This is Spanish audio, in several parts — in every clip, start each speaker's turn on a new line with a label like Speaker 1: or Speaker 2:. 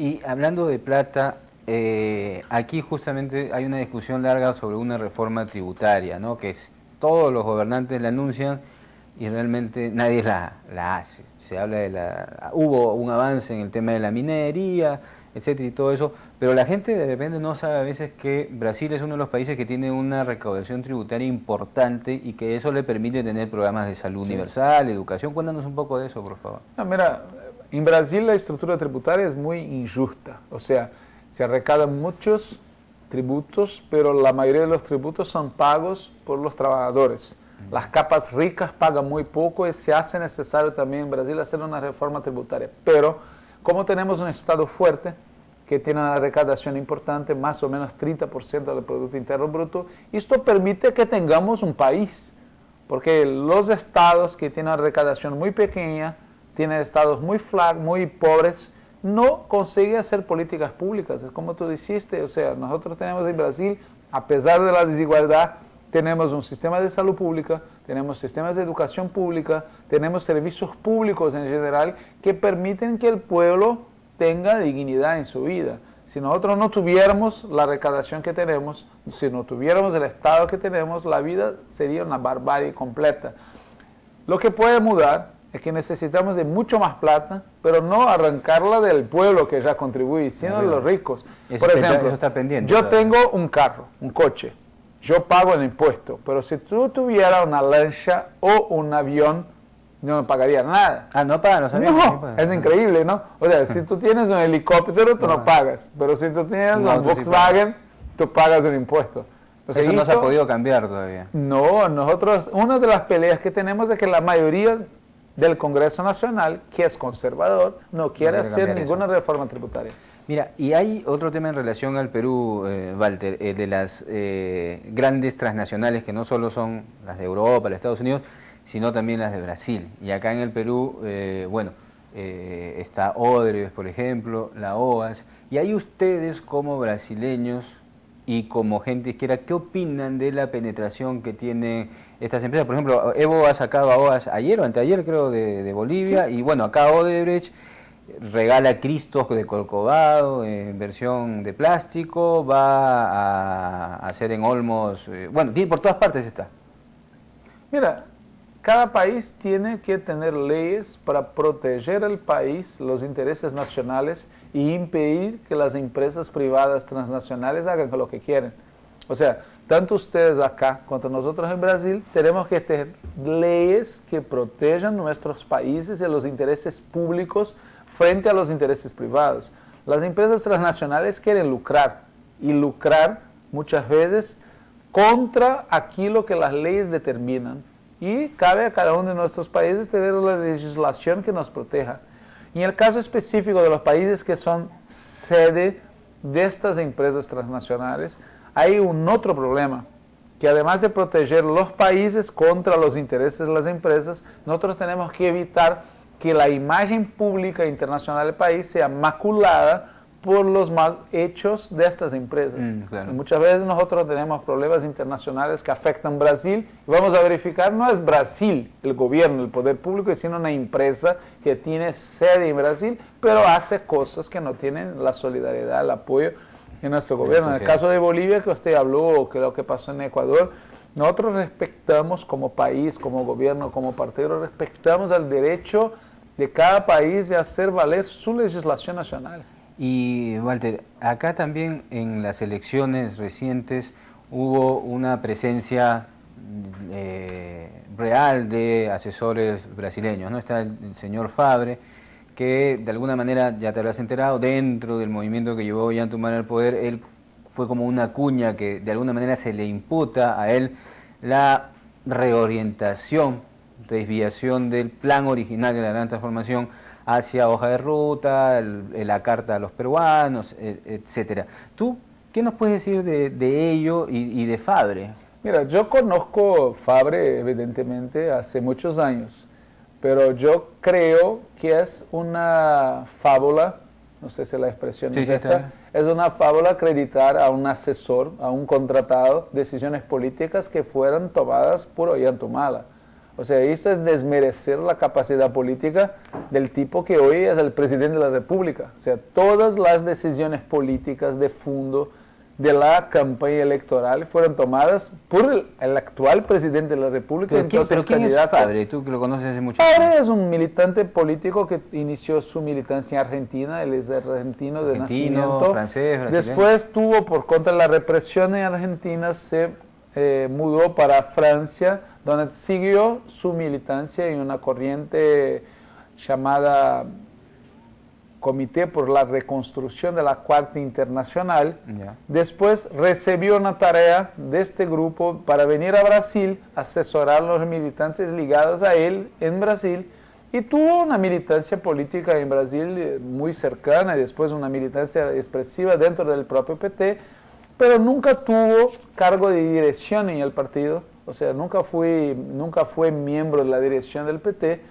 Speaker 1: Y hablando de plata, aquí justamente hay una discusión larga sobre una reforma tributaria, ¿no? Todos los gobernantes la anuncian y realmente nadie la hace. Se habla hubo un avance en el tema de la minería, etcétera y todo eso, pero la gente de repente no sabe a veces que Brasil es uno de los países que tiene una recaudación tributaria importante y que eso le permite tener programas de salud universal, educación. Cuéntanos un poco de eso, por favor.
Speaker 2: Mira, en Brasil la estructura tributaria es muy injusta, o sea, se recaudan muchos tributos, pero la mayoría de los tributos son pagos por los trabajadores. Las capas ricas pagan muy poco y se hace necesario también en Brasil hacer una reforma tributaria. Pero como tenemos un Estado fuerte, que tiene una recaudación importante, más o menos 30% del Producto Interno Bruto, esto permite que tengamos un país, porque los estados que tienen una recaudación muy pequeña, tienen estados muy pobres, no consiguen hacer políticas públicas. Es como tú dijiste, o sea, nosotros tenemos en Brasil, a pesar de la desigualdad, tenemos un sistema de salud pública, tenemos sistemas de educación pública, tenemos servicios públicos en general que permiten que el pueblo tenga dignidad en su vida. Si nosotros no tuviéramos la recaudación que tenemos, si no tuviéramos el Estado que tenemos, la vida sería una barbarie completa. Lo que puede mudar es que necesitamos de mucho más plata, pero no arrancarla del pueblo que ya contribuye, sino de los ricos. Por ejemplo,
Speaker 1: eso está pendiente,
Speaker 2: yo tengo un carro, un coche, yo pago el impuesto, pero si tú tuvieras una lancha o un avión, no pagaría nada.
Speaker 1: Ah, no pagan los aviones.
Speaker 2: No, es increíble, ¿no? O sea, si tú tienes un helicóptero, tú no pagas, pero si tú tienes un Volkswagen, tú pagas el impuesto. Entonces,
Speaker 1: eso no se ha podido cambiar todavía.
Speaker 2: No, nosotros, una de las peleas que tenemos es que la mayoría del Congreso Nacional, que es conservador, no quiere hacer ninguna reforma tributaria.
Speaker 1: Mira, y hay otro tema en relación al Perú, Walter, de las grandes transnacionales que no solo son las de Europa, los Estados Unidos, sino también las de Brasil. Y acá en el Perú, bueno, está Odebrecht, por ejemplo, la OAS, y hay ustedes como brasileños y como gente izquierda, ¿qué opinan de la penetración que tienen estas empresas? Por ejemplo, Evo ha sacado a OAS ayer o anteayer, creo, de Bolivia, sí. Y bueno, acá Odebrecht regala Cristos de Corcovado en versión de plástico, va a hacer en Olmos, bueno, por todas partes está.
Speaker 2: Mira, cada país tiene que tener leyes para proteger al país, los intereses nacionales y impedir que las empresas privadas transnacionales hagan lo que quieren. O sea, tanto ustedes acá como nosotros en Brasil tenemos que tener leyes que protejan nuestros países y los intereses públicos frente a los intereses privados. Las empresas transnacionales quieren lucrar y lucrar muchas veces contra aquello que las leyes determinan. Y cabe a cada uno de nuestros países tener una legislación que nos proteja. En el caso específico de los países que son sede de estas empresas transnacionales, hay un otro problema, que además de proteger los países contra los intereses de las empresas, nosotros tenemos que evitar que la imagen pública internacional del país sea maculada por los mal hechos de estas empresas. Claro. Muchas veces nosotros tenemos problemas internacionales que afectan a Brasil, y vamos a verificar, no es Brasil el gobierno, el poder público, sino una empresa que tiene sede en Brasil, pero hace cosas que no tienen la solidaridad, el apoyo de nuestro gobierno. En el caso de Bolivia, que usted habló, o que lo que pasó en Ecuador, nosotros respetamos como país, como gobierno, como partido, respetamos el derecho de cada país de hacer valer su legislación nacional.
Speaker 1: Y Walter, acá también en las elecciones recientes hubo una presencia real de asesores brasileños, ¿no? Está el señor Fabre, que de alguna manera, ya te habrás enterado, dentro del movimiento que llevó Ollanta Humala al poder, él fue como una cuña que de alguna manera se le imputa a él la reorientación, desviación del plan original de la Gran Transformación hacia hoja de ruta, la carta a los peruanos, etcétera. ¿Tú qué nos puedes decir de ello y de Fabre?
Speaker 2: Mira, yo conozco Fabre evidentemente hace muchos años, pero yo creo que es una fábula, no sé si la expresión es esta, es una fábula acreditar a un asesor, a un contratado, decisiones políticas que fueron tomadas por Ollanta Humala. O sea, esto es desmerecer la capacidad política del tipo que hoy es el presidente de la República. O sea, todas las decisiones políticas de fondo de la campaña electoral fueron tomadas por el actual presidente de la República.
Speaker 1: Pero ¿quién es Fabre? Tú que lo conoces hace mucho tiempo.
Speaker 2: Fabre es un militante político que inició su militancia en Argentina, él es argentino de nacimiento.
Speaker 1: Francés, brasileño.
Speaker 2: Después tuvo, por contra de la represión en Argentina, se mudó para Francia, donde siguió su militancia en una corriente llamada Comité por la Reconstrucción de la Cuarta Internacional.
Speaker 1: Ya.
Speaker 2: Después recibió una tarea de este grupo para venir a Brasil, asesorar a los militantes ligados a él en Brasil, y tuvo una militancia política en Brasil muy cercana, y después una militancia expresiva dentro del propio PT, pero nunca tuvo cargo de dirección en el partido, o sea, nunca fue miembro de la dirección del PT,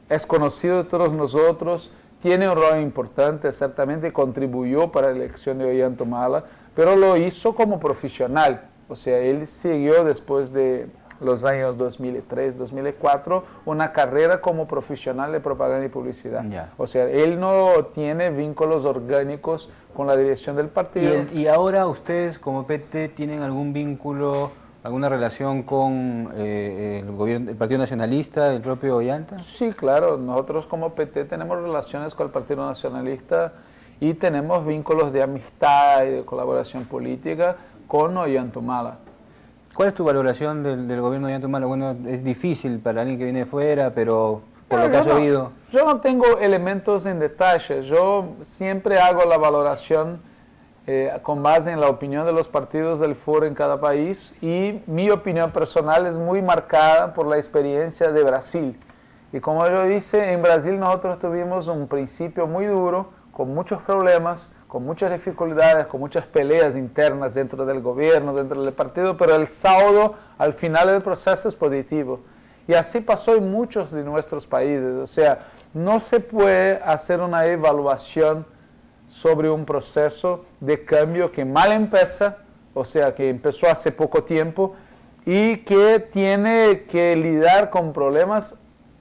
Speaker 2: es conocido de todos nosotros, tiene un rol importante, certamente contribuyó para la elección de Ollanta Humala, pero lo hizo como profesional. O sea, él siguió después de los años 2003, 2004, una carrera como profesional de propaganda y publicidad.
Speaker 1: Ya.
Speaker 2: O sea, él no tiene vínculos orgánicos con la dirección del partido.
Speaker 1: ¿Y ahora ustedes como PT tienen algún vínculo, alguna relación con el gobierno, el Partido Nacionalista, el propio Ollanta?
Speaker 2: Sí, claro, nosotros como PT tenemos relaciones con el Partido Nacionalista y tenemos vínculos de amistad y de colaboración política con Ollanta Humala.
Speaker 1: ¿Cuál es tu valoración del gobierno de Ollanta Humala? Bueno, es difícil para alguien que viene de fuera, pero por lo que has oído...
Speaker 2: Yo no tengo elementos en detalle, yo siempre hago la valoración con base en la opinión de los partidos del foro en cada país, y mi opinión personal es muy marcada por la experiencia de Brasil. Y como yo dije, en Brasil nosotros tuvimos un principio muy duro, con muchos problemas, con muchas dificultades, con muchas peleas internas dentro del gobierno, dentro del partido, pero el saldo al final del proceso es positivo. Y así pasó en muchos de nuestros países. O sea, no se puede hacer una evaluación sobre un proceso de cambio que mal empieza, o sea, que empezó hace poco tiempo y que tiene que lidiar con problemas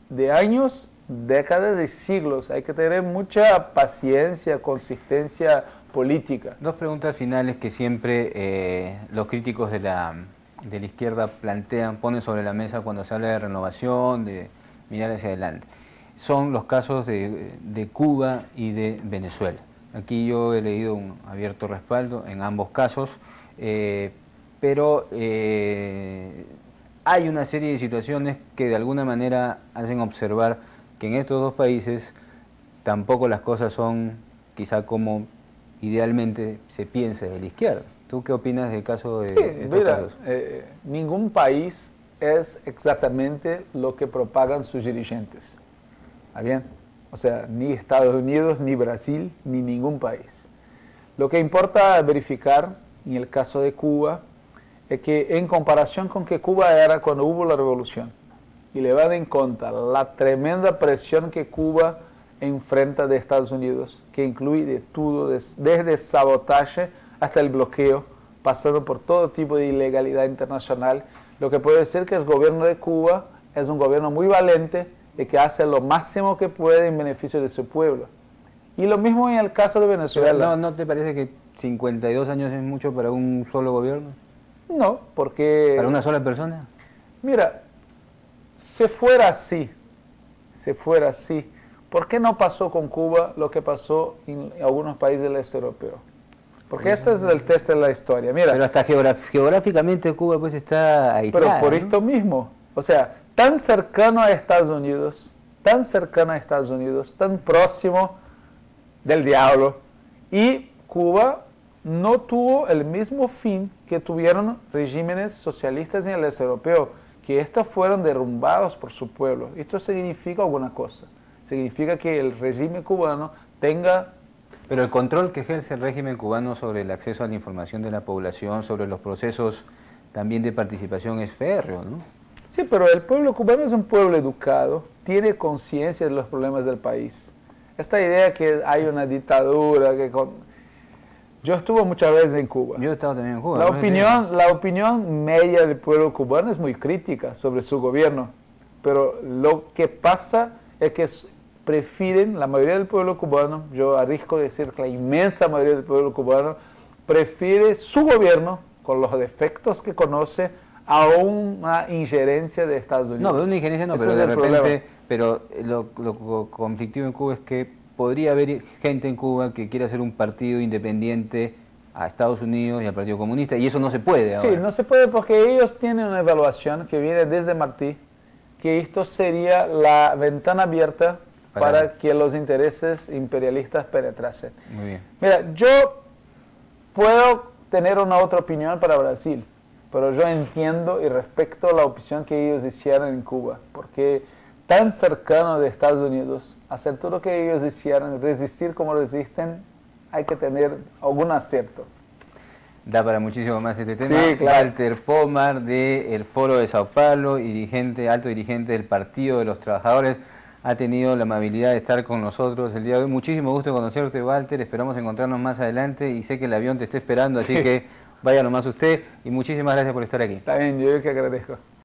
Speaker 2: de años, décadas y siglos. Hay que tener mucha paciencia, consistencia política.
Speaker 1: Dos preguntas finales que siempre los críticos de la izquierda ponen sobre la mesa cuando se habla de renovación, de mirar hacia adelante. Son los casos de Cuba y de Venezuela. Aquí yo he leído un abierto respaldo en ambos casos, pero hay una serie de situaciones que de alguna manera hacen observar que en estos dos países tampoco las cosas son quizá como idealmente se piensa de la izquierda. ¿Tú qué opinas del caso de estos casos?
Speaker 2: Ningún país es exactamente lo que propagan sus dirigentes. ¿Está bien? O sea, ni Estados Unidos, ni Brasil, ni ningún país. Lo que importa verificar en el caso de Cuba es que en comparación con que Cuba era cuando hubo la revolución, y le van en cuenta la tremenda presión que Cuba enfrenta de Estados Unidos, que incluye de todo, desde sabotaje hasta el bloqueo, pasando por todo tipo de ilegalidad internacional, lo que puede decir que el gobierno de Cuba es un gobierno muy valiente y que hace lo máximo que puede en beneficio de su pueblo. Y lo mismo en el caso de Venezuela.
Speaker 1: ¿No te parece que 52 años es mucho para un solo gobierno?
Speaker 2: No, porque...
Speaker 1: ¿Para una sola persona?
Speaker 2: Mira, si fuera así, ¿por qué no pasó con Cuba lo que pasó en algunos países del este europeo? Porque este es el test de la historia. Mira,
Speaker 1: pero hasta geográficamente Cuba pues está aislada.
Speaker 2: Pero por
Speaker 1: ¿no?
Speaker 2: esto mismo, o sea, tan cercano a Estados Unidos, tan próximo del diablo, y Cuba no tuvo el mismo fin que tuvieron regímenes socialistas en el este europeo, que estos fueron derrumbados por su pueblo. Esto significa alguna cosa, significa que el régimen cubano tenga...
Speaker 1: Pero el control que ejerce el régimen cubano sobre el acceso a la información de la población, sobre los procesos también de participación es férreo, ¿no?
Speaker 2: Sí, pero el pueblo cubano es un pueblo educado, tiene conciencia de los problemas del país. Esta idea que hay una dictadura, yo estuve muchas veces en Cuba.
Speaker 1: Yo he estado también en Cuba.
Speaker 2: La opinión media del pueblo cubano es muy crítica sobre su gobierno. pero lo que pasa es que prefieren, la mayoría del pueblo cubano, yo arriesgo a decir que la inmensa mayoría del pueblo cubano, prefiere su gobierno, con los defectos que conoce, a una injerencia de Estados Unidos.
Speaker 1: No, pero una injerencia no,
Speaker 2: Ese
Speaker 1: pero
Speaker 2: es
Speaker 1: de
Speaker 2: el
Speaker 1: repente,
Speaker 2: problema.
Speaker 1: pero lo conflictivo en Cuba es que podría haber gente en Cuba que quiera hacer un partido independiente a Estados Unidos y al Partido Comunista, y eso no se puede ahora.
Speaker 2: Sí, no se puede porque ellos tienen una evaluación que viene desde Martí, que esto sería la ventana abierta para que los intereses imperialistas penetrasen.
Speaker 1: Muy bien.
Speaker 2: Mira, yo puedo tener una otra opinión para Brasil, pero yo entiendo y respeto la opción que ellos hicieron en Cuba, porque tan cercano de Estados Unidos, hacer todo lo que ellos hicieron, resistir como resisten, hay que tener algún acierto.
Speaker 1: Da para muchísimo más este tema.
Speaker 2: Sí, claro.
Speaker 1: Walter Pomar, del Foro de Sao Paulo, alto dirigente del Partido de los Trabajadores, ha tenido la amabilidad de estar con nosotros el día de hoy. Muchísimo gusto conocerte, Walter. Esperamos encontrarnos más adelante y sé que el avión te está esperando, así que vaya nomás usted y muchísimas gracias por estar aquí.
Speaker 2: Está bien, yo que agradezco.